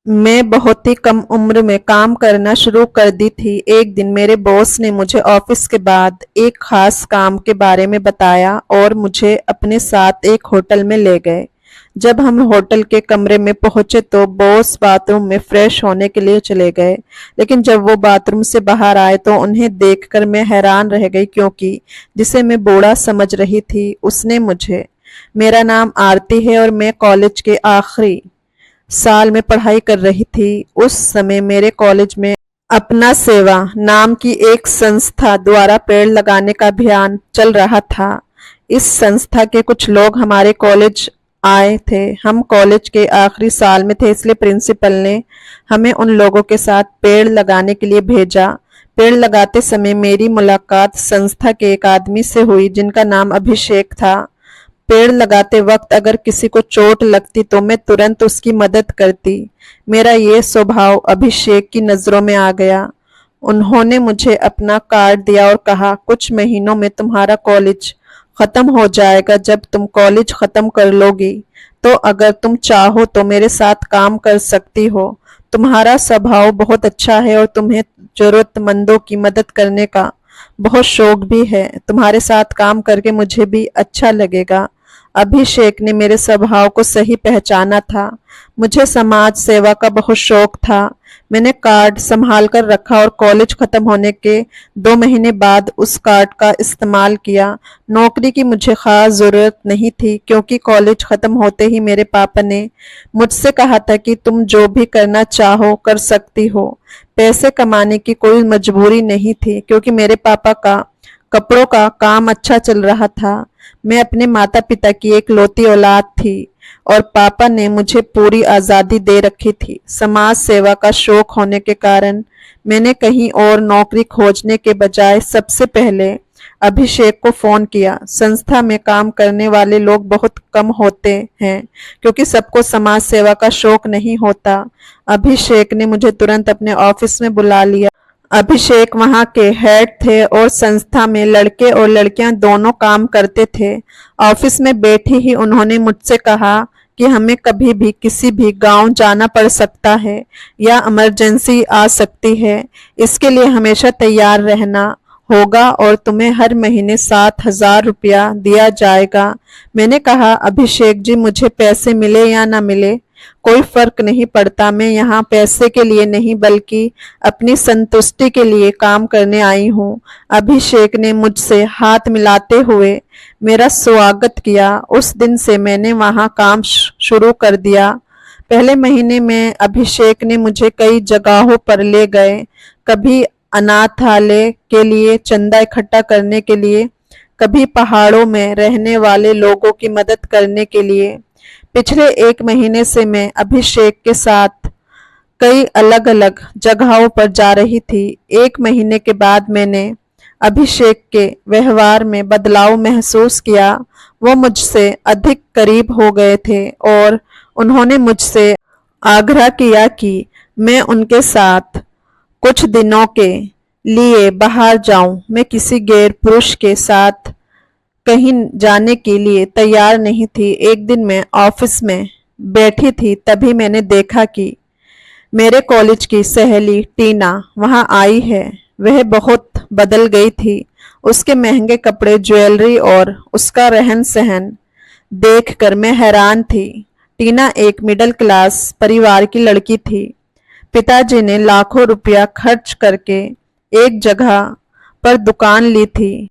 मैं बहुत ही कम उम्र में काम करना शुरू कर दी थी। एक दिन मेरे बॉस ने मुझे ऑफिस के बाद एक खास काम के बारे में बताया और मुझे अपने साथ एक होटल में ले गए। जब हम होटल के कमरे में पहुंचे तो बॉस बाथरूम में फ्रेश होने के लिए चले गए, लेकिन जब वो बाथरूम से बाहर आए तो उन्हें देखकर मैं हैरान रह गई, क्योंकि जिसे मैं बूढ़ा समझ रही थी उसने मुझे। मेरा नाम आरती है और मैं कॉलेज के आखिरी साल में पढ़ाई कर रही थी। उस समय मेरे कॉलेज में अपना सेवा नाम की एक संस्था द्वारा पेड़ लगाने का अभियान चल रहा था। इस संस्था के कुछ लोग हमारे कॉलेज आए थे। हम कॉलेज के आखिरी साल में थे, इसलिए प्रिंसिपल ने हमें उन लोगों के साथ पेड़ लगाने के लिए भेजा। पेड़ लगाते समय मेरी मुलाकात संस्था के एक आदमी से हुई जिनका नाम अभिषेक था। पेड़ लगाते वक्त अगर किसी को चोट लगती तो मैं तुरंत उसकी मदद करती। मेरा ये स्वभाव अभिषेक की नजरों में आ गया। उन्होंने मुझे अपना कार्ड दिया और कहा, कुछ महीनों में तुम्हारा कॉलेज खत्म हो जाएगा। जब तुम कॉलेज खत्म कर लोगी तो अगर तुम चाहो तो मेरे साथ काम कर सकती हो। तुम्हारा स्वभाव बहुत अच्छा है और तुम्हें जरूरतमंदों की मदद करने का बहुत शौक भी है। तुम्हारे साथ काम करके मुझे भी अच्छा लगेगा। अभिषेक ने मेरे स्वभाव को सही पहचाना था। मुझे समाज सेवा का बहुत शौक था। मैंने कार्ड संभाल कर रखा और कॉलेज खत्म होने के 2 महीने बाद उस कार्ड का इस्तेमाल किया। नौकरी की मुझे खास जरूरत नहीं थी, क्योंकि कॉलेज खत्म होते ही मेरे पापा ने मुझसे कहा था कि तुम जो भी करना चाहो कर सकती हो। पैसे कमाने की कोई मजबूरी नहीं थी, क्योंकि मेरे पापा का कपड़ों का काम अच्छा चल रहा था। मैं अपने माता पिता की एक लौती औलाद थी और पापा ने मुझे पूरी आज़ादी दे रखी थी। समाज सेवा का शौक होने के कारण मैंने कहीं और नौकरी खोजने के बजाय सबसे पहले अभिषेक को फोन किया। संस्था में काम करने वाले लोग बहुत कम होते हैं, क्योंकि सबको समाज सेवा का शौक नहीं होता। अभिषेक ने मुझे तुरंत अपने ऑफिस में बुला लिया। अभिषेक वहाँ के हेड थे और संस्था में लड़के और लड़कियां दोनों काम करते थे। ऑफिस में बैठी ही उन्होंने मुझसे कहा कि हमें कभी भी किसी भी गांव जाना पड़ सकता है या इमरजेंसी आ सकती है। इसके लिए हमेशा तैयार रहना होगा और तुम्हें हर महीने 7,000 रुपया दिया जाएगा। मैंने कहा, अभिषेक जी, मुझे पैसे मिले या ना मिले कोई फर्क नहीं पड़ता। मैं यहाँ पैसे के लिए नहीं बल्कि अपनी संतुष्टि के लिए काम करने आई हूँ। अभिषेक ने मुझसे हाथ मिलाते हुए मेरा स्वागत किया। उस दिन से मैंने वहाँ काम शुरू कर दिया। पहले महीने में अभिषेक ने मुझे कई जगहों पर ले गए, कभी अनाथालय के लिए चंदा इकट्ठा करने के लिए, कभी पहाड़ों में रहने वाले लोगों की मदद करने के लिए। पिछले 1 महीने से मैं अभिषेक के साथ कई अलग अलग जगहों पर जा रही थी। 1 महीने के बाद मैंने अभिषेक के व्यवहार में बदलाव महसूस किया। वो मुझसे अधिक करीब हो गए थे और उन्होंने मुझसे आग्रह किया कि मैं उनके साथ कुछ दिनों के लिए बाहर जाऊं। मैं किसी गैर पुरुष के साथ कहीं जाने के लिए तैयार नहीं थी। एक दिन मैं ऑफिस में बैठी थी, तभी मैंने देखा कि मेरे कॉलेज की सहेली टीना वहां आई है। वह बहुत बदल गई थी। उसके महंगे कपड़े, ज्वेलरी और उसका रहन सहन देखकर मैं हैरान थी। टीना एक मिडिल क्लास परिवार की लड़की थी। पिताजी ने लाखों रुपया खर्च करके एक जगह पर दुकान ली थी।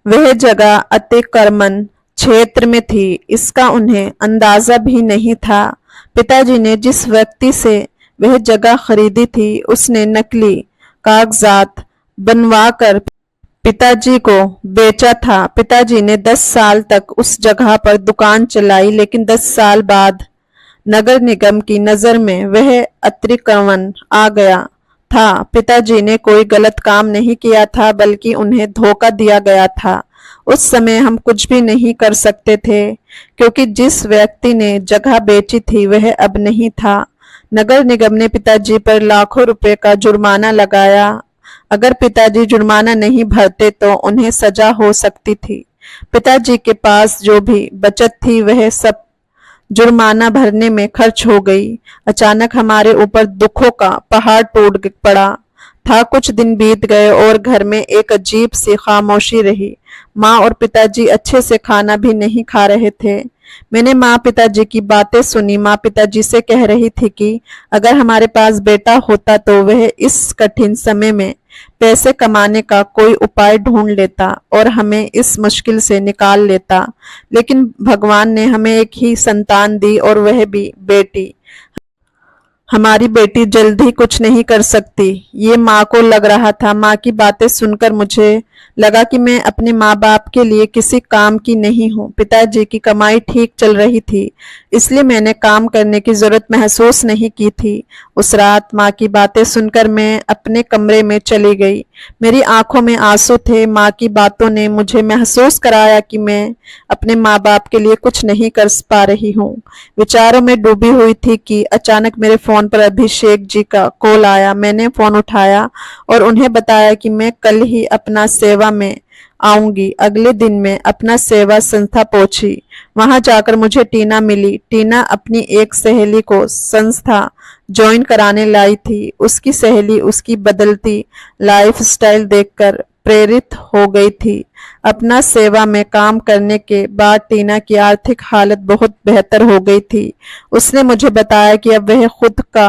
वह जगह अतिक्रमण क्षेत्र में थी, इसका उन्हें अंदाजा भी नहीं था। पिताजी ने जिस व्यक्ति से वह जगह खरीदी थी उसने नकली कागजात बनवाकर पिताजी को बेचा था। पिताजी ने 10 साल तक उस जगह पर दुकान चलाई, लेकिन 10 साल बाद नगर निगम की नजर में वह अतिक्रमण आ गया था। पिताजी ने कोई गलत काम नहीं किया था, बल्कि उन्हें धोखा दिया गया था। उस समय हम कुछ भी नहीं कर सकते थे, क्योंकि जिस व्यक्ति ने जगह बेची थी वह अब नहीं था। नगर निगम ने पिताजी पर लाखों रुपए का जुर्माना लगाया। अगर पिताजी जुर्माना नहीं भरते तो उन्हें सजा हो सकती थी। पिताजी के पास जो भी बचत थी वह सब जुर्माना भरने में खर्च हो गई। अचानक हमारे ऊपर दुखों का पहाड़ टूट पड़ा था। कुछ दिन बीत गए और घर में एक अजीब सी खामोशी रही। माँ और पिताजी अच्छे से खाना भी नहीं खा रहे थे। मैंने माँ पिताजी की बातें सुनी। माँ पिताजी से कह रही थी कि अगर हमारे पास बेटा होता तो वह इस कठिन समय में पैसे कमाने का कोई उपाय ढूंढ लेता और हमें इस मुश्किल से निकाल लेता। लेकिन भगवान ने हमें एक ही संतान दी और वह भी बेटी। हमारी बेटी जल्द ही कुछ नहीं कर सकती, ये माँ को लग रहा था। माँ की बातें सुनकर मुझे लगा कि मैं अपने माँ बाप के लिए किसी काम की नहीं हूँ। पिताजी की कमाई ठीक चल रही थी, इसलिए मैंने काम करने की जरूरत महसूस नहीं की थी। उस रात माँ की बातें सुनकर मैं अपने कमरे में चली गई। मेरी आंखों में आंसू थे। माँ की बातों ने मुझे महसूस कराया कि मैं अपने माँ बाप के लिए कुछ नहीं कर पा रही हूँ। विचारों में डूबी हुई थी कि अचानक मेरे फोन पर अभिषेक जी का कॉल आया। मैंने फोन उठाया और उन्हें बताया कि मैं कल ही अपना सेवा में आऊंगी। अगले दिन मैं अपना सेवा संस्था पहुंची। वहां जाकर मुझे टीना मिली। टीना अपनी एक सहेली को संस्था ज्वाइन कराने लाई थी। उसकी सहेली उसकी बदलती लाइफस्टाइल देखकर प्रेरित हो गई थी। अपना सेवा में काम करने के बाद टीना की आर्थिक हालत बहुत बेहतर हो गई थी। उसने मुझे बताया कि अब वह खुद का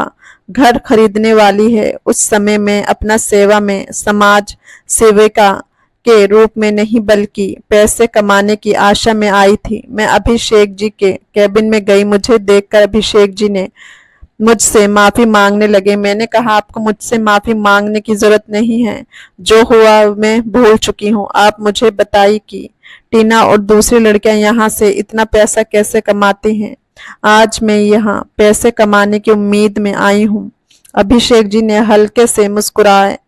घर खरीदने वाली है। उस समय मैं अपना सेवा में समाज सेविका के रूप में नहीं बल्कि पैसे कमाने की आशा में आई थी। मैं अभिषेक जी के कैबिन में गई। मुझे देखकर अभिषेक जी ने मुझसे माफी मांगने लगे। मैंने कहा आपको मुझसे माफी मांगने की जरूरत नहीं है, जो हुआ मैं भूल चुकी हूँ। आप मुझे बताइए कि टीना और दूसरी लड़कियां यहाँ से इतना पैसा कैसे कमाती हैं। आज मैं यहाँ पैसे कमाने की उम्मीद में आई हूँ। अभिषेक जी ने हल्के से मुस्कुराए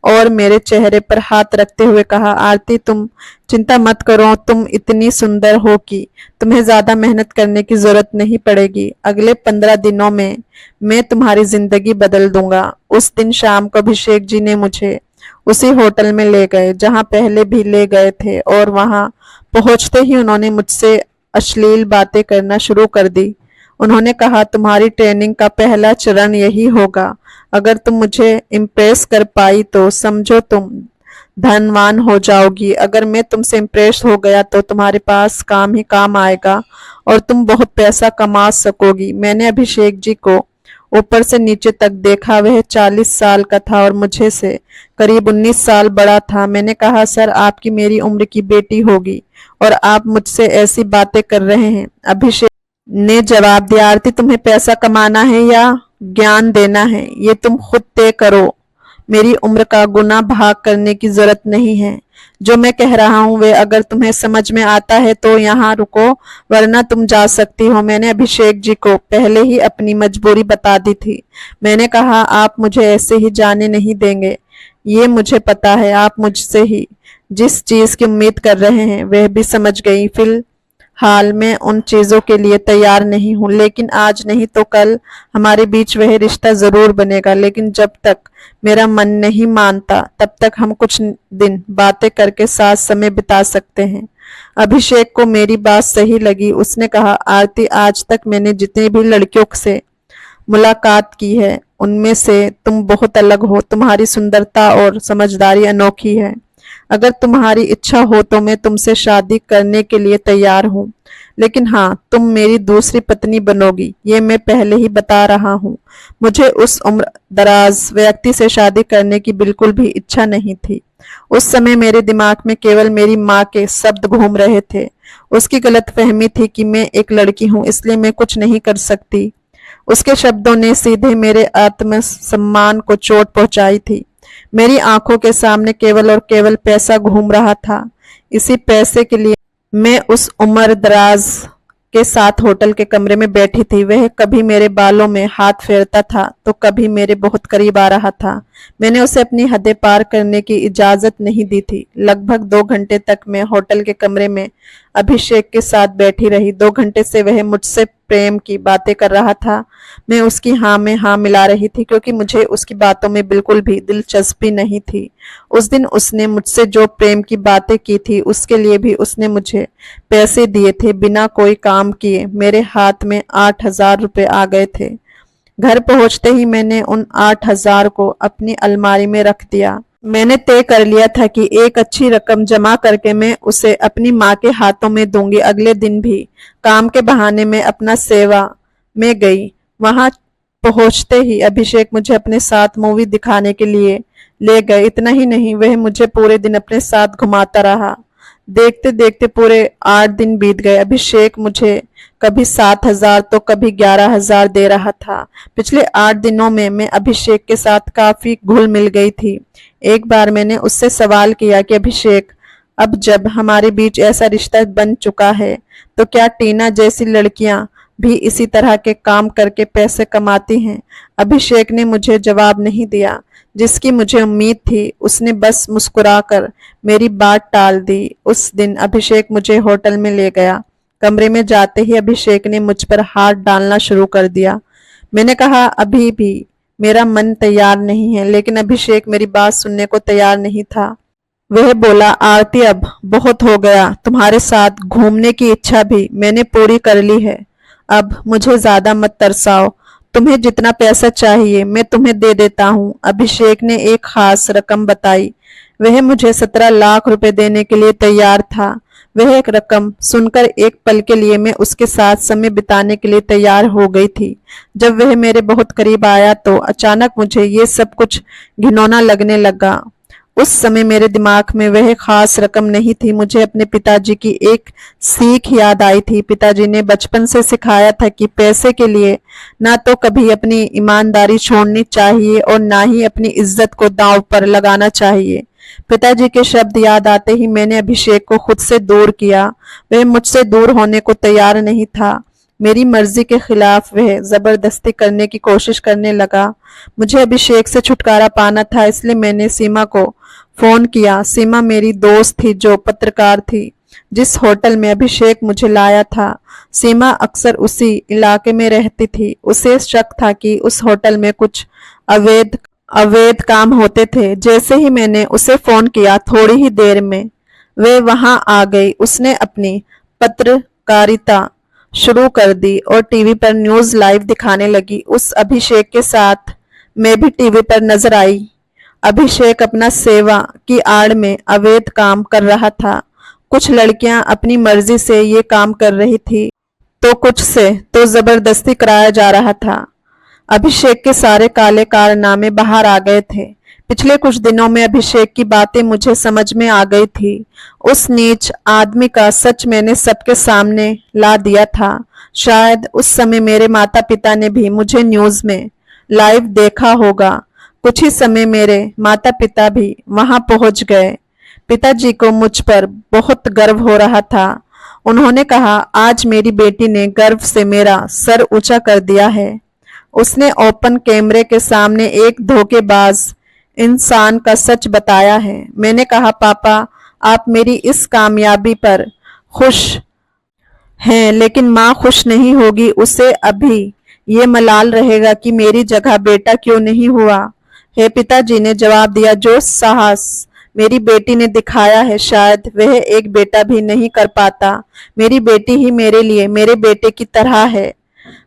और मेरे चेहरे पर हाथ रखते हुए कहा, आरती तुम चिंता मत करो, तुम इतनी सुंदर हो कि तुम्हें ज्यादा मेहनत करने की जरूरत नहीं पड़ेगी। अगले 15 दिनों में मैं तुम्हारी जिंदगी बदल दूंगा। उस दिन शाम को अभिषेक जी ने मुझे उसी होटल में ले गए जहां पहले भी ले गए थे और वहां पहुंचते ही उन्होंने मुझसे अश्लील बातें करना शुरू कर दी। उन्होंने कहा, तुम्हारी ट्रेनिंग का पहला चरण यही होगा। अगर तुम मुझे इम्प्रेस कर पाई तो समझो तुम धनवान हो जाओगी। अगर मैं तुमसे इम्प्रेस हो गया तो तुम्हारे पास काम ही काम आएगा और तुम बहुत पैसा कमा सकोगी। मैंने अभिषेक जी को ऊपर से नीचे तक देखा। वह 40 साल का था और मुझे से करीब 19 साल बड़ा था। मैंने कहा, सर आपकी मेरी उम्र की बेटी होगी और आप मुझसे ऐसी बातें कर रहे हैं। अभिषेक ने जवाब दिया, आरती तुम्हें पैसा कमाना है या ज्ञान देना है, ये तुम खुद तय करो। मेरी उम्र का गुना भाग करने की जरूरत नहीं है। जो मैं कह रहा हूँ वे अगर तुम्हें समझ में आता है तो यहाँ रुको, वरना तुम जा सकती हो। मैंने अभिषेक जी को पहले ही अपनी मजबूरी बता दी थी। मैंने कहा, आप मुझे ऐसे ही जाने नहीं देंगे, ये मुझे पता है। आप मुझसे ही जिस चीज की उम्मीद कर रहे हैं वह भी समझ गई। फिलहाल मैं उन चीजों के लिए तैयार नहीं हूँ, लेकिन आज नहीं तो कल हमारे बीच वह रिश्ता जरूर बनेगा। लेकिन जब तक मेरा मन नहीं मानता तब तक हम कुछ दिन बातें करके साथ समय बिता सकते हैं। अभिषेक को मेरी बात सही लगी। उसने कहा, आरती आज तक मैंने जितनी भी लड़कियों से मुलाकात की है उनमें से तुम बहुत अलग हो। तुम्हारी सुंदरता और समझदारी अनोखी है। अगर तुम्हारी इच्छा हो तो मैं तुमसे शादी करने के लिए तैयार हूँ, लेकिन हाँ, तुम मेरी दूसरी पत्नी बनोगी, ये मैं पहले ही बता रहा हूँ। मुझे उस उम्र दराज व्यक्ति से शादी करने की बिल्कुल भी इच्छा नहीं थी। उस समय मेरे दिमाग में केवल मेरी माँ के शब्द घूम रहे थे। उसकी गलतफहमी थी कि मैं एक लड़की हूँ इसलिए मैं कुछ नहीं कर सकती। उसके शब्दों ने सीधे मेरे आत्मसम्मान को चोट पहुंचाई थी। मेरी आंखों के सामने केवल और केवल पैसा घूम रहा था। इसी पैसे के लिए मैं उस उम्र दराज के साथ होटल के कमरे में बैठी थी। वह कभी मेरे बालों में हाथ फेरता था तो कभी मेरे बहुत करीब आ रहा था। मैंने उसे अपनी हदें पार करने की इजाजत नहीं दी थी। लगभग 2 घंटे तक मैं होटल के कमरे में अभिषेक के साथ बैठी रही। 2 घंटे से वह मुझसे प्रेम की बातें कर रहा था। मैं उसकी हाँ में हाँ मिला रही थी क्योंकि मुझे उसकी बातों में बिल्कुल भी दिलचस्पी नहीं थी। उस दिन उसने मुझसे जो प्रेम की बातें की थी उसके लिए भी उसने मुझे पैसे दिए थे। बिना कोई काम किए मेरे हाथ में 8,000 रुपये आ गए थे। घर पहुंचते ही मैंने उन 8,000 को अपनी अलमारी में रख दिया। मैंने तय कर लिया था कि एक अच्छी रकम जमा करके मैं उसे अपनी माँ के हाथों में दूंगी। अगले दिन भी काम के बहाने में अपना सेवा में गई। वहां पहुंचते ही अभिषेक मुझे अपने साथ मूवी दिखाने के लिए ले गए। इतना ही नहीं, वह मुझे पूरे दिन अपने साथ घुमाता रहा। देखते देखते पूरे 8 दिन बीत गए। अभिषेक मुझे कभी 7,000 तो कभी 11,000 दे रहा था। पिछले 8 दिनों में मैं अभिषेक के साथ काफी घुल मिल गई थी। एक बार मैंने उससे सवाल किया कि अभिषेक, अब जब हमारे बीच ऐसा रिश्ता बन चुका है तो क्या टीना जैसी लड़कियां भी इसी तरह के काम करके पैसे कमाती हैं? अभिषेक ने मुझे जवाब नहीं दिया जिसकी मुझे उम्मीद थी। उसने बस मुस्कुराकर मेरी बात टाल दी। उस दिन अभिषेक मुझे होटल में ले गया। कमरे में जाते ही अभिषेक ने मुझ पर हाथ डालना शुरू कर दिया। मैंने कहा अभी भी मेरा मन तैयार नहीं है, लेकिन अभिषेक मेरी बात सुनने को तैयार नहीं था। वह बोला, आरती अब बहुत हो गया, तुम्हारे साथ घूमने की इच्छा भी मैंने पूरी कर ली है। अब मुझे ज्यादा मत तरसाओ। तुम्हें जितना पैसा चाहिए मैं तुम्हें दे देता हूँ। अभिषेक ने एक खास रकम बताई। वह मुझे 17 लाख रुपए देने के लिए तैयार था। वह एक रकम सुनकर एक पल के लिए मैं उसके साथ समय बिताने के लिए तैयार हो गई थी। जब वह मेरे बहुत करीब आया तो अचानक मुझे ये सब कुछ घिनौना लगने लगा। उस समय मेरे दिमाग में वह खास रकम नहीं थी। मुझे अपने पिताजी की एक सीख याद आई थी। पिताजी ने बचपन से सिखाया था कि पैसे के लिए ना तो कभी अपनी ईमानदारी छोड़नी चाहिए और ना ही अपनी इज्जत को दांव पर लगाना चाहिए। पिताजी के शब्द याद आते ही मैंने अभिषेक को खुद से दूर किया। वह मुझसे दूर होने को तैयार नहीं था। मेरी मर्जी के खिलाफ वह जबरदस्ती करने की कोशिश करने लगा। मुझे अभिषेक से छुटकारा पाना था, इसलिए मैंने सीमा को फोन किया। सीमा मेरी दोस्त थी जो पत्रकार थी। जिस होटल में अभिषेक मुझे लाया था, सीमा अक्सर उसी इलाके में रहती थी। उसे शक था कि उस होटल में कुछ अवैध काम होते थे। जैसे ही मैंने उसे फोन किया, थोड़ी ही देर में वे वहां आ गई। उसने अपनी पत्रकारिता शुरू कर दी और टीवी पर न्यूज लाइव दिखाने लगी। उस अभिषेक के साथ मैं भी टीवी पर नजर आई। अभिषेक अपना सेवा की आड़ में अवैध काम कर रहा था। कुछ लड़कियां अपनी मर्जी से ये काम कर रही थी तो कुछ से तो जबरदस्ती कराया जा रहा था। अभिषेक के सारे काले कारनामे बाहर आ गए थे। पिछले कुछ दिनों में अभिषेक की बातें मुझे समझ में आ गई थी। उस नीच आदमी का सच मैंने सबके सामने ला दिया था। शायद उस समय मेरे माता पिता ने भी मुझे न्यूज में लाइव देखा होगा। कुछ ही समय मेरे माता पिता भी वहां पहुंच गए। पिताजी को मुझ पर बहुत गर्व हो रहा था। उन्होंने कहा, आज मेरी बेटी ने गर्व से मेरा सर ऊंचा कर दिया है। उसने ओपन कैमरे के सामने एक धोखेबाज इंसान का सच बताया है। मैंने कहा, पापा आप मेरी इस कामयाबी पर खुश हैं, लेकिन माँ खुश नहीं होगी। उसे अभी ये मलाल रहेगा कि मेरी जगह बेटा क्यों नहीं हुआ है। पिताजी ने जवाब दिया, जो साहस मेरी बेटी ने दिखाया है शायद वह एक बेटा भी नहीं कर पाता। मेरी बेटी ही मेरे लिए मेरे बेटे की तरह है।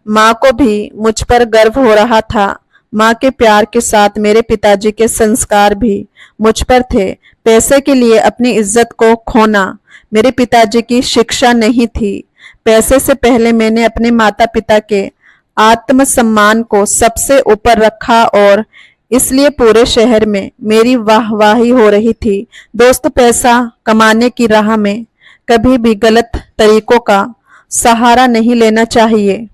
माँ को भी मुझ पर गर्व हो रहा था। माँ के प्यार के साथ मेरे पिताजी के संस्कार भी मुझ पर थे। पैसे के लिए अपनी इज्जत को खोना मेरे पिताजी की शिक्षा नहीं थी। पैसे से पहले मैंने अपने माता पिता के आत्मसम्मान को सबसे ऊपर रखा और इसलिए पूरे शहर में मेरी वाहवाही हो रही थी। दोस्तों, पैसा कमाने की राह में कभी भी गलत तरीकों का सहारा नहीं लेना चाहिए।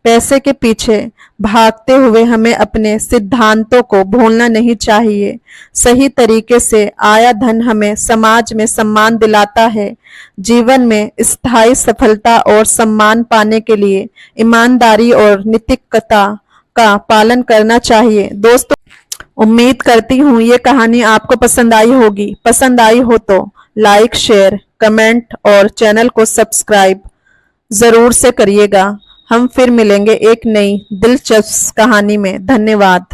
पैसे के पीछे भागते हुए हमें अपने सिद्धांतों को भूलना नहीं चाहिए। सही तरीके से आया धन हमें समाज में सम्मान दिलाता है। जीवन में स्थायी सफलता और सम्मान पाने के लिए ईमानदारी और नैतिकता का पालन करना चाहिए। दोस्तों, उम्मीद करती हूँ ये कहानी आपको पसंद आई होगी। पसंद आई हो तो लाइक, शेयर, कमेंट और चैनल को सब्सक्राइब ज़रूर से करिएगा। हम फिर मिलेंगे एक नई दिलचस्प कहानी में। धन्यवाद।